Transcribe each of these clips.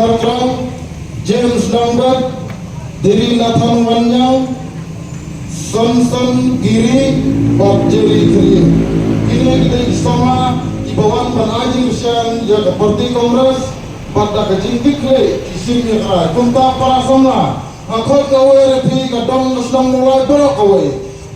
Markram, James Lambert, Diri Nathan Wanyang, Samson Giri, Bob Jerry Kiri. Kini kita bersama Ibawan Ban Ajing Syan ya Parti Kongres pada kajing dikle isimnya kara kunta para sama akot kawe repi kadang nasdang mulai berok kawe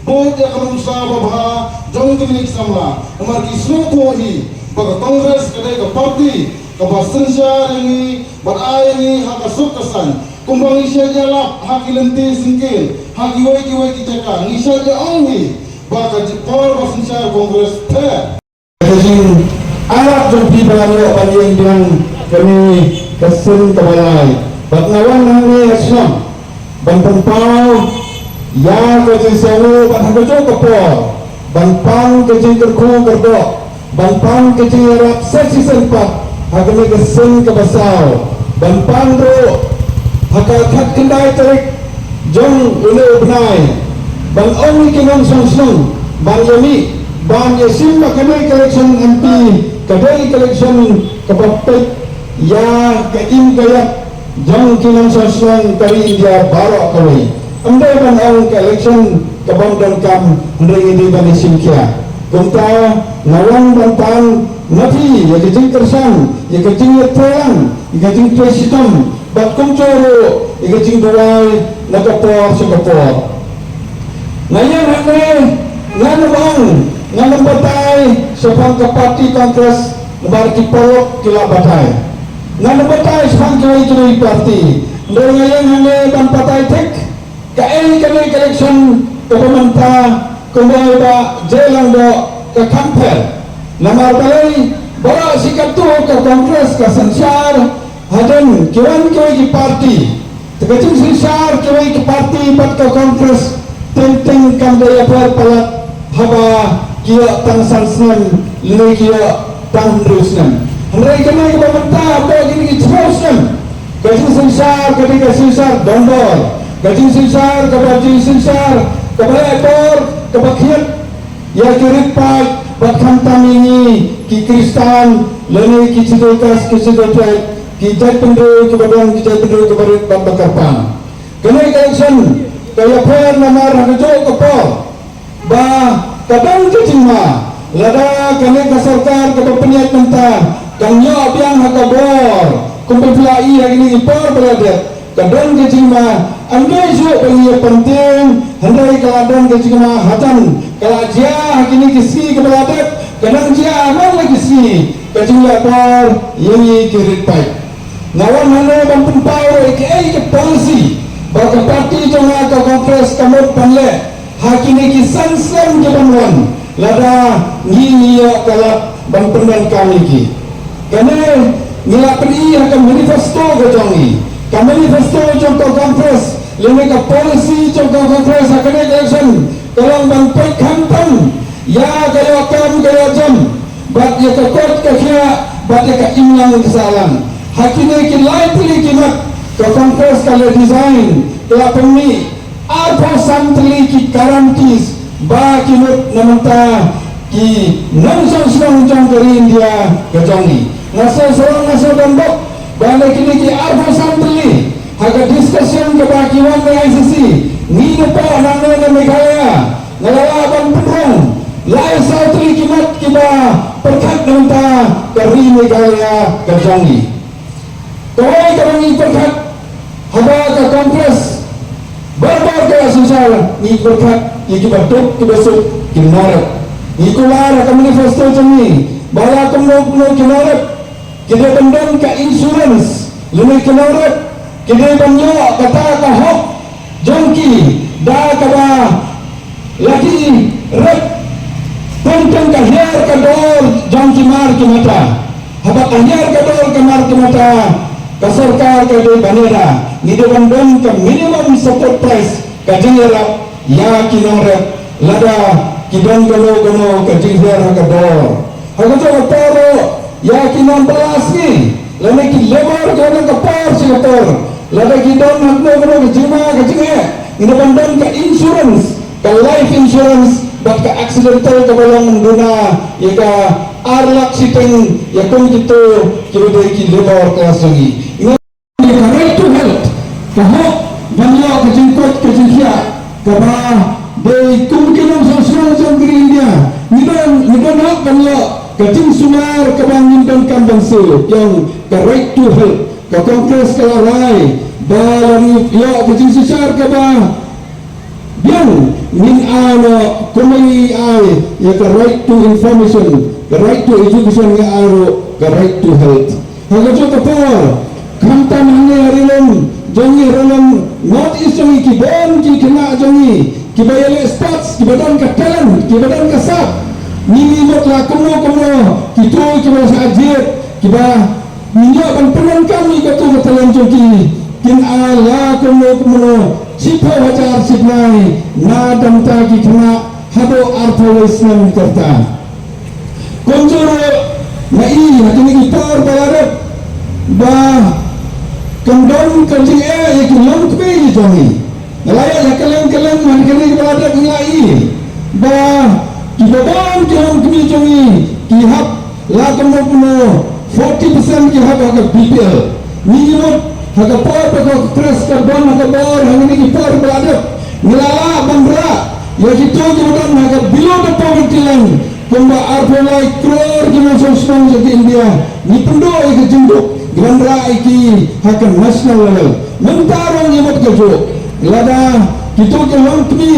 bot ya kanum sa babha jong kini samla umar kisno tuhi pada Kongres kadai ke parti ke basensya ini berai ini hak asuk kesan kumbang isya jalap haki lenti singkin haki wai kita isya jaongi baka jipor basensya Kongres te kajing alat jong pibalanyo panjang bilang kami kesun kebalai batnawan nangi Islam bantang pau ya kajing sewu bat hagojo kepor bantang kajing kerku kerdok bantang kajing arab sesi sempat hakami kesun kebasau bantang ro hakakat kendai terik jong ule benai bang ongi kinong song bang yami bang yasim makamai collection MP kadai collection kepapet ya kaim kayak jang kinang saslang kali India barok kali andai ban ang election kabang dan kam andai ini ban simkia kumta nawang bantang nafi ya kecing kersan ya kecing terang ya kecing presiden bat kumcoro ya kecing duai nakapor sekapor ngayon hangne nganabang nganambatay sa pangkapati Kongres nabarki polok kila batay nganambatay sa pangkaway parti ndor ngayon hangne ban patay tek kaeli kami election kapamanta kumbay ba jelang do ka kamper namar balay bara sikat to ka Kongres ka sansyar hadan kiwan ki parti tegacing sansyar kiwan ki parti pat ka Kongres tenteng kandaya palat haba kia tang sansnan lini kia tang hendrusnan hendrai kena ke pemerintah apa gini teruskan gaji sensar ketika sensar dondor gaji sensar kebaji sensar kepada ekor kebakiat ya kirit pak bakhan tamini ki kristan lini ki cidokas ki cidopet ki jat pendu kebadan ki jat pendu kebarit bakarpan kena election kaya per namar hajo kepor ba kadang kecima lada kami ke sarkar ke peniat mentah kangnya biang hakabor kumpulai yang ini impor beradat kadang kecima andai su bagi penting andai kadang kecima hatan kalau dia kini kisi ke beradat kadang dia amal lagi si kecima por ini kirit pai nawan mana bampun pau ke polisi bagi parti jangan ke Kongres kamut panle hakini kisan sem jabanwan lada ngiyo kalap bang pendan kami ki kene ngila peri akan manifesto gajongi ka manifesto contoh Kongres lene ka polisi contoh Kongres akan election kalau bang pek hantam ya kalau kam kalau jam bat ya ka kot ka kya bat ya ka imlang kesalahan hakini ki lightly kimat ka Kongres kalau design kalau pemi apa santri ki garantis ba kinut namanta ki nansang serang jang dari India gajongi nasa serang nasa dambok bala kini ki apa santri haga discussion ke bakiwan ng ICC ngino pa nangna na Meghalaya nalalaban pedrong lai santri kimat kiba perkat namanta dari Meghalaya gajongi kawai karangi perkat haga ka Kongres barbar kaya susah ni berkat ni kibatuk kibasuk kinarat ni kular ka manifesto jami bala kumno kinarat kini pendam ka insurance lumi kinarat kini banyo kata ka hok jongki da ka ba lagi rep tentang ka hiar ka dor jongki mar ki mata haba ka hiar ka dor ka mar ki mata ka sarkar ka de banera ni de bandam ka minimum support price ka jingra ya kinore lada kidon gano ka jingra ka dor hago to toro ya kinon belas ni lane ki lemar ka ka par si tor lada kidon hatno gano ka jima ka jinge ni de bandam ka insurance ka life insurance bat ka accidental ka balong duna ya ka arlak siteng ya kung gitu kibodai ki lemar kelas lagi kahok banyak kejengkot kejengkiat kabah dari kemungkinan sosial negeri India nidon hak banyak kejeng sumar kabang nidon bangsa yang ke right to health ke kongres kelarai balani ya kejeng sisar kabah yang min ano kumai ai ya ke right to information ke right to education ya aro ke right to health hagajo kapal kamtan hange harilon jangi harilon not is jangi ki bon ki kena jangi ki bayale sports ki badan ka talent ki badan ka sab ni mot la kono ki to ki ba sajir ki ba minyo ban penon kami ka to talent jangi kin ala kono sipa wajar sipnai na damta ki kena hado artho islam karta konjoro na hakini ki par balarat ba kandon kanjing ek long pe ni jongi laya ya kaleng hakini balarat ngai ba ki babon ki long pe jongi ki hab la kono 40% ki hab ka BPL ni mo haka por ko stress karbon haka bor hangini ki por balarat nilala bandra ya kita kemudian haka below the poverty line kumba arpolai crore ki masuk di India ni pendo ke jinduk grandra iki haka national level mentarong imot kejo lada kita ke longtmi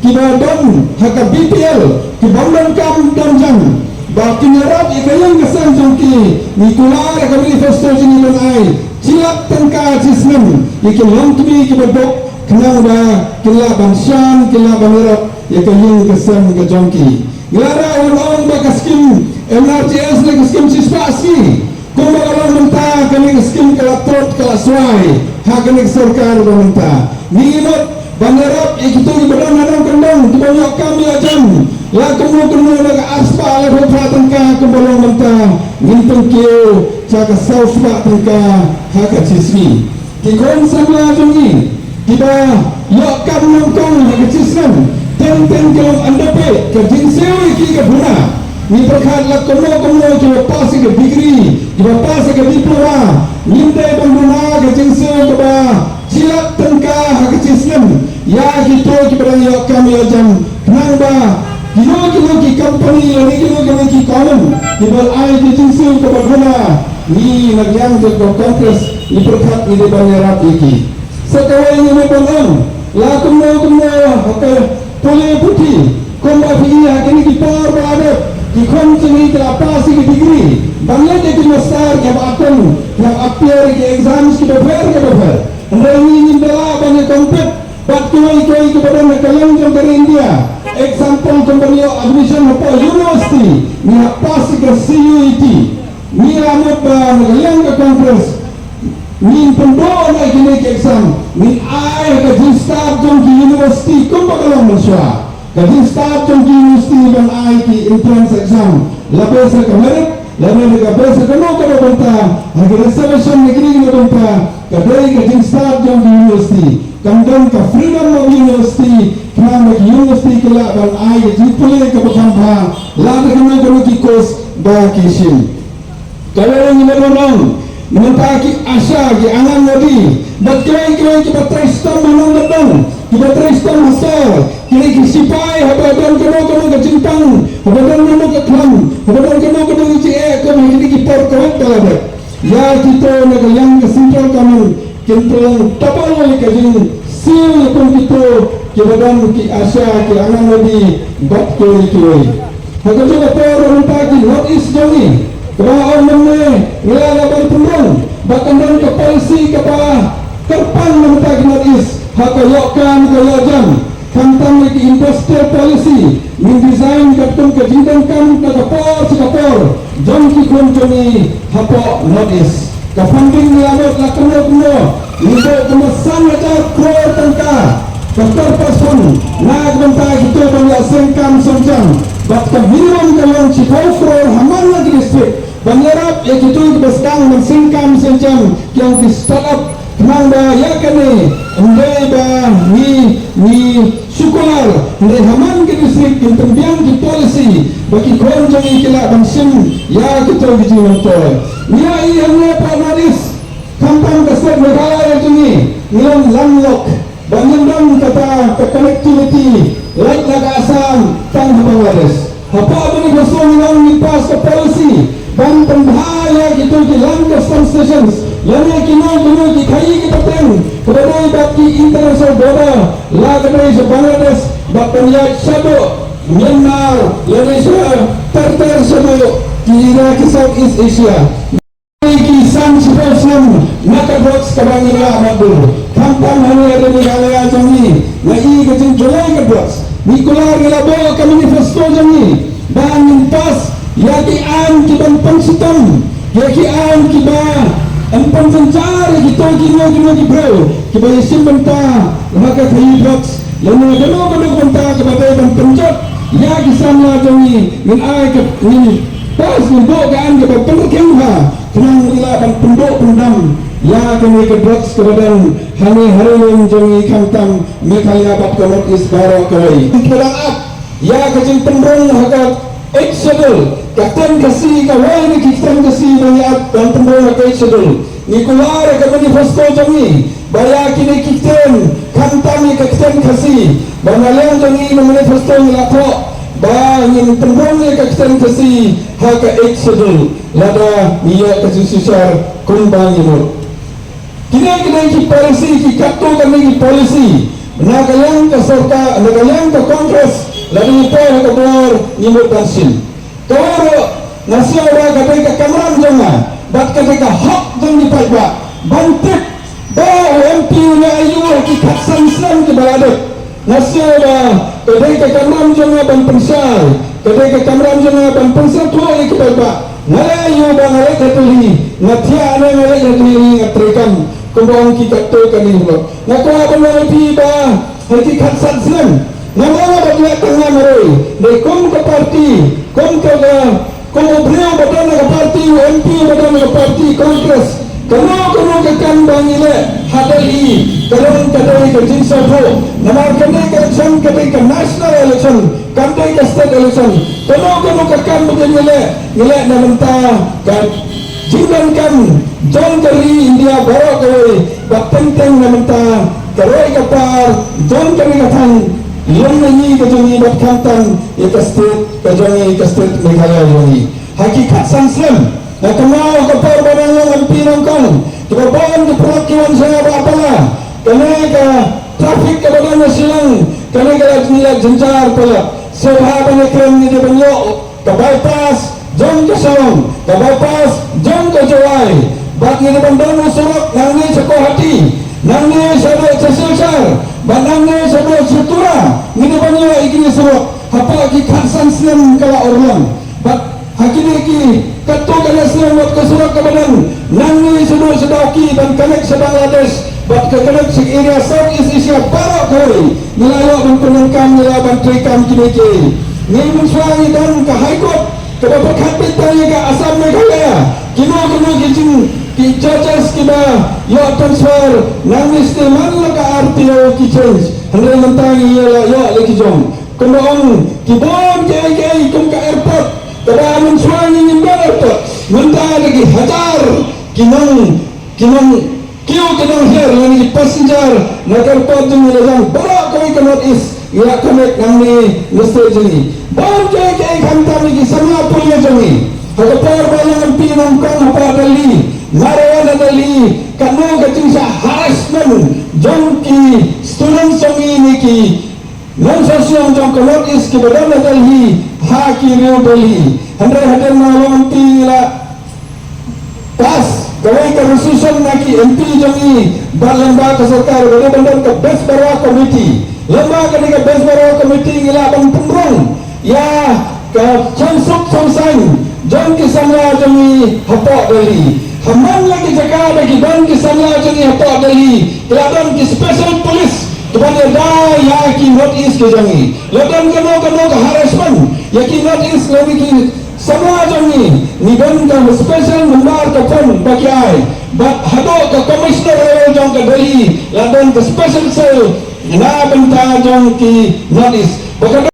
ki badon haka BPL ki bandan kam danjang ba kinarap ikayang kesan jongki ni kular ka manifesto ni ai cilak tengka sistem iki longtmi ki badok kenang ba kila bangsan kila bangerap ikayang kesan ke jongki Gelara orang baka skim MRTS lagi skim sispasi kumba kalau minta kami skim kelatot kelaswai hak kami sarkar minta nimot bandarap itu di badan orang kendang banyak kami ajam la kemu naga aspa la hotra tangka kumbalong minta ngintong kio caka sauspa tangka hak sismi di konsabla jungi kita yok kam nongkong hak sisram ten kalau anda pe kerjin sewa ki ke guna ni perkhat la kono ki pas ke degree ki pas ke diploma ninde banguna kerjin sewa ke ba silap tengka hak sistem ya gitu ki berang yo kami ajam kenang ba kilo ki company ni kilo ki kolom ki bal ai kerjin sewa ke guna ni nagyang ke kongres ni perkhat ni de banyarat iki sekawai ni bangam la kono okay Pulih putih, komba fiya kini kita berada di konsentrasi kelapa sih degree. Banyak jadi master yang akan yang appear di exam kita ber. Anda ini bela banyak kompet, bat koi kepada nekalang jom dari India. Example kembali admission apa university, ni apa sih ke CUET, ni ramut nekalang ke kongres. Ni pendor naik kini ke exam ni ai ke start jom ki university kumpa kalau manusia ke start jom ki university dan ai ki entrance exam labe se ke merit labe ke bese ke no ke benta hagi reservation negeri ke benta ke dai ke start jom ki university kamdan ke freedom of university kenapa ki university ke la dan ai ke jipule ke bekamba labe ke no ki course ba kisim kalau ni meronong mentaki asa ki angan modi bat krai ki batristam manong ledong ki batristam masal kini ki sipai habadan kono ke cintang habadan kono ke klang habadan kono ci ko kini ki por ko talabe ya kita yang ke central kamu kentrong tapal ke jin sil pun kita ki badan ki asa ki angan modi bat koi hagajo por mentaki what is joni Kebawaan mana nilai laban pembuang bahkan dan ke polisi ke bawah terpang meminta gratis hak yokkan ke yajam kantang lagi imposter polisi mendesain ketum ke jindangkan ke kapor jom ki konjoni hapok notis ke funding nilamot lakuno untuk kemesan ajar kroor tangka ke terpasun nak mentah itu banyak sengkam sonjang bahkan minimum kalon cipau kroor haman lagi distrik Bangarap ya gitu bestang mensingkam senjam yang di startup kenang ba ya kene ndai ba ni syukur ndai haman ke distrik yang tembiang di polisi bagi konjong ikila bangsim ya gitu biji motor ya iya ne pa nadis kampang besar negara yang ini landlock bangun kata connectivity like naga Assam tang Bangladesh apa ni kosong ni pas ke policy ban pembahaya gitu di land custom stations yang kini di kai kita teng kepada baki international border lagane se Bangladesh bahkan ya sabo Myanmar Indonesia terter sabo kira ke Southeast Asia Kisan Sipasam maka box kabangila mabul kampang hari ada di halaya jami ngai kecing jolai ke box Nikola Gelabo ke manifesto jami dan mintas yaki an kiban pensitam yaki an kiba empan pencar kita kino bro kiba isim benta maka thayi box lalu dano benta kepada ban penjat ya kisamla jami min ai ke ni pas untuk kan kepada penkerha kenang ila ban penduk pendam ya kami ke box kepada hari yang jami kamtam mekaya bat komot isbaro kawai kedang up ya kecil pendung hakat exodul kapten kasih kawai ni kapten kasih banyak dan pendung hakat exodul ni keluar ke manifesto jami baya kini kapten kamtam ni kapten kasih bangalang jami manifesto ni lato ba ingin pendungnya kapten kasih haka exodul lada niat kesusar kumbang imut kini ki polisi ki kato kami ki polisi nagalang ke serta nagalang ke kongres lalu itu ke keluar imut dansin kawaro nasi orang kata ke kamran jangan bat kata ke hak jang dipaiba bantik ba MP nya ayu ki katsan Islam ke balade nasi orang kata ke kamran jangan ban pensal kata ke kamran jangan ban pensal tua ki paiba ngalayu ba ngalai katuli ngatia ana ngalai katuli ngatrikan kumbang kita tu kami buat. Nak apa nak tiba? Nanti katsan Islam. Nama bagi tengah meroi. Dekom ke parti, kom ke beliau badan ke parti, MP badan ke parti kongres. Kamu ke kandang ini hadali. Kalau kadai ke jinsa pro. Nama kadai ke election, kadai ke national election, kadai ke state election. Kamu ke kandang ini namanta kan. Jindankan John Kerry India bawa kawai bapenteng namenta kawai kapar John Kerry katang yang ini kejongi bapkantang ke state Meghalaya ini hakikat sansem nak kenal kapar barang yang empirong kong kebawan ke perlakuan saya apalah kena ke trafik ke badan silang kena ke nilai jenjar pula sebahagian ekran ni dia banyok ke bypass jom ke Sorong, ke bypass, jom ke Jawai. Bagi ni bandang surat, nangi sekolah hati, nangi sebut sesilsar, nangi sebut setura. Ini banyak ikini surat. Apa lagi katsan Islam kala orang. Hakini ki ketua kala Islam buat ke surat ke badan. Nangi sebut sedauki dan kanek se Bangladesh. Buat ke kanek se area Southeast Asia barak kawai. Nilayok dan penengkam, nilayok dan trikam kini-kini. Ni mensuai dan ke High Court. Kenapa kapit tanya ke Assam Meghalaya? Kino kijing ki judges kiba yo transfer nangis ke mana ke RTO ki change. Hendak mentangi yo lagi jom. Kemudian kibon ke kum ke airport. Kada mensuani nimba airport. Mentah lagi hajar kinong kiu kinong her lagi passenger nak airport jeng lejang barak kami ke North East. Ya connect nangni mesti jeni. Baru ke kantam lagi sama punya jeni. Hagapar balang pinang kong apa dali. Marawan dali. Kanu kecing sa harassment. Jongki student songi niki. Non sosial jong North East ki badan dali. Haki rio dali. Handai hadir malam pila. Pas kawai ke resolution naki MP jongi. Lembaga ke serkar benar-benar ke best barwa committee. Lembaga ketika best barwa committee ngila bang pemrong. Ya ke chansuk samsang jom kisamla jongi hapok dali. Haman lagi jaga bagi ban kisamla jongi hapok dali. Keladan ki special police kepada dah ya ki North East ke jongi. Ladan keno ke harassment. Ya ki North East lagi ki semua jongi ni ban ka special membar ke pon bagi ai. Bat hado ke commissioner jong ke Delhi. Ladan ke special cell na benta jong ki North East. Bakal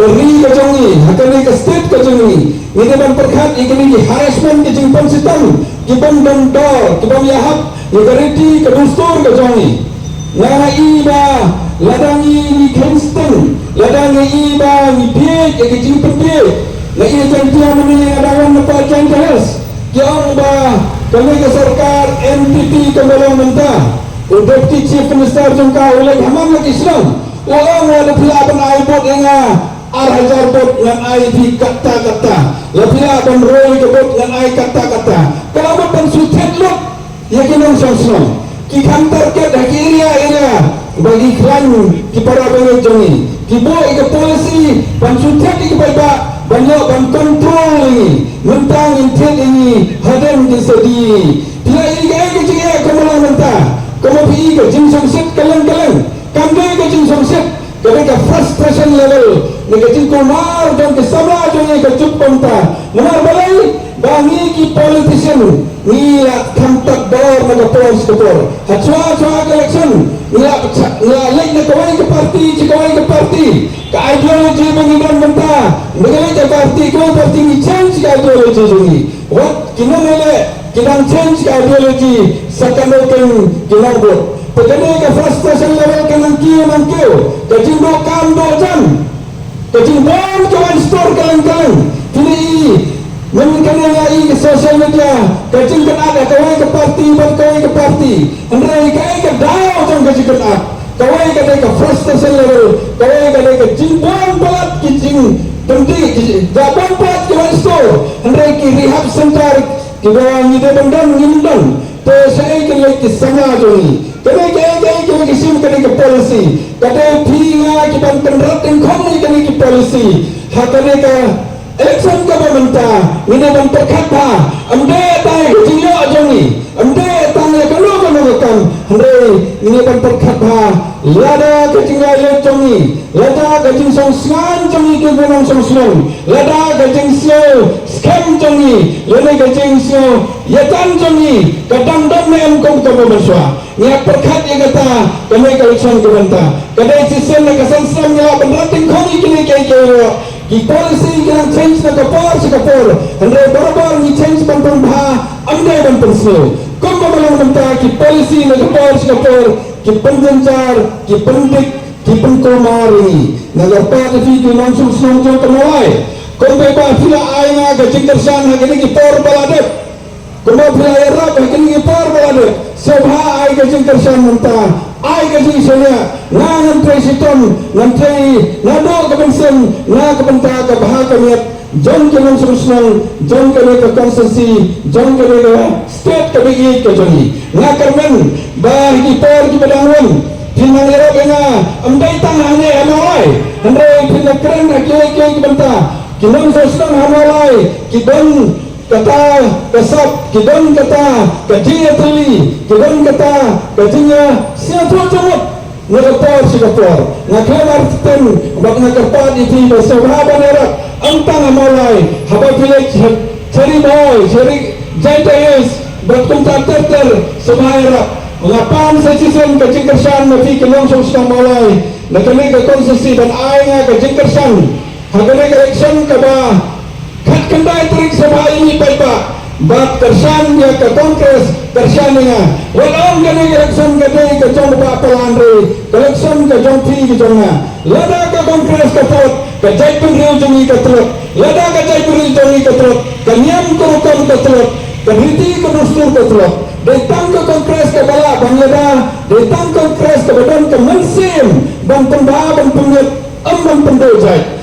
ri ke jongi hakani ke state ke jongi ini ban perkhat ikini ki harassment ke jingpon sitam ki ban dor ki ban yahap ni gariti ke dustur ke jongi na iba ladangi ni Kingston ladangi iba ni biek ke jingpon biek na ia jantia menini adawan apa jantas ki orang ba kami ke sarkar NPP ke belong mentah Deputy Chief Minister jangka oleh hamam lagi Islam orang ada pula benai bot dengan arhajar bot dengan ai di kata-kata lebih abang roy ke bot dengan ai kata-kata kalau bot dan sutet lot ya kena usang-usang ki kantor ke dah area bagi klan ki para pengejongi ki boy ke polisi ban sutet ki baik banyak ban kontrol ini mentang intent ini hadan di sedi tidak ini ke jia kemalang mentah kamu pergi ke jinsong set kalang-kalang kami ke jinsong set ketika frustration level negatif kumar dan kesabla jongi ke cupponta nomor balai bangi ki politician nila kamtak dor naga pors kepor hacua election nila lek na kawai ke parti ke ideologi mengidan mentah negara ke parti ni change ke ideologi jongi what kinamele kinang change ke ideologi sakanoken kinambot pagkani ka frustration level ka ng kiyo kajing do kam do jam kajing bon ka one store kalang kini memikirkan lagi ke social media kajing kan ada kawai ke parti andai kai ke dao jam kajing kan ada kawai ka frustration level kawai ka jimbon balat kajing penting jabon pat ke one store andai ki rehab center ki bawang ide bendang to saya ke lagi sama joni kami kisim kami ke polisi kata pinga kita penerapan kami ke polisi hakane ke election ke pemerintah ini dan perkata amde tai jinyo jongi amde tanya kalau kan andre ini dan perkata lada ke tinggal jongi lada ke jinsong sngan jongi ke gunung song lada ke jinsyo scam jongi lada ke jinsyo yatan jongi kadang mem kong ke bersua niat perkat yang kata kami election ke pemerintah kadai sistem na kasansam nila penerapan kami kini kaya di polisi kena change na kapor andre barabar ni change bantuan bah amde dan persel kung mabalang mentah ki polisi na kapor ki penjencar ki pendik ki pengkomari nagarpa ki video langsung senang kenalai kung beba pila ay nga gajing kersan hagini ki por baladet kung pila ay rap hagini ki por baladet sebha ay gajing kersan mentah ai gaji saya na ngantri siton ngantri nado kebensen na kebenta ke bahakamiat jom ke langsung jom ke ke konsensi jom ke state ke bigi ke joni na kermen bah ki por ki badangwan tinang ero benga amdai tanghane amalai andre pinna keren ke benta ki langsung amalai ki don kata kesap kidon kata kajinya teli kidon kata kajinya siapa cemut ngepor Singapura ngaklamar ten bak ngakerpat itu bersama nerak antang amalai haba pilek cari boy cari jaitais berkuntar terter semua ngapan sesisen kajing kersan nafi kelong sosang malai nakani ke konsesi dan aina kajing kersan hagane election kaba kat kendai trik sama ini baik-baik bat kersan dia ke kongres kersan dengan walau kena election kedai ke jom apa landri election ke jom pi ke jomnya lada ke kongres ke pot ke jaipur riu jongi ke teluk lada ke jaipur riu jongi ke teluk ke niam kurukam ke teluk ke riti ke dustur ke teluk datang ke kongres ke bala bang lada datang ke kongres ke badan ke mensim bang pembaha bang penyet bang pendojai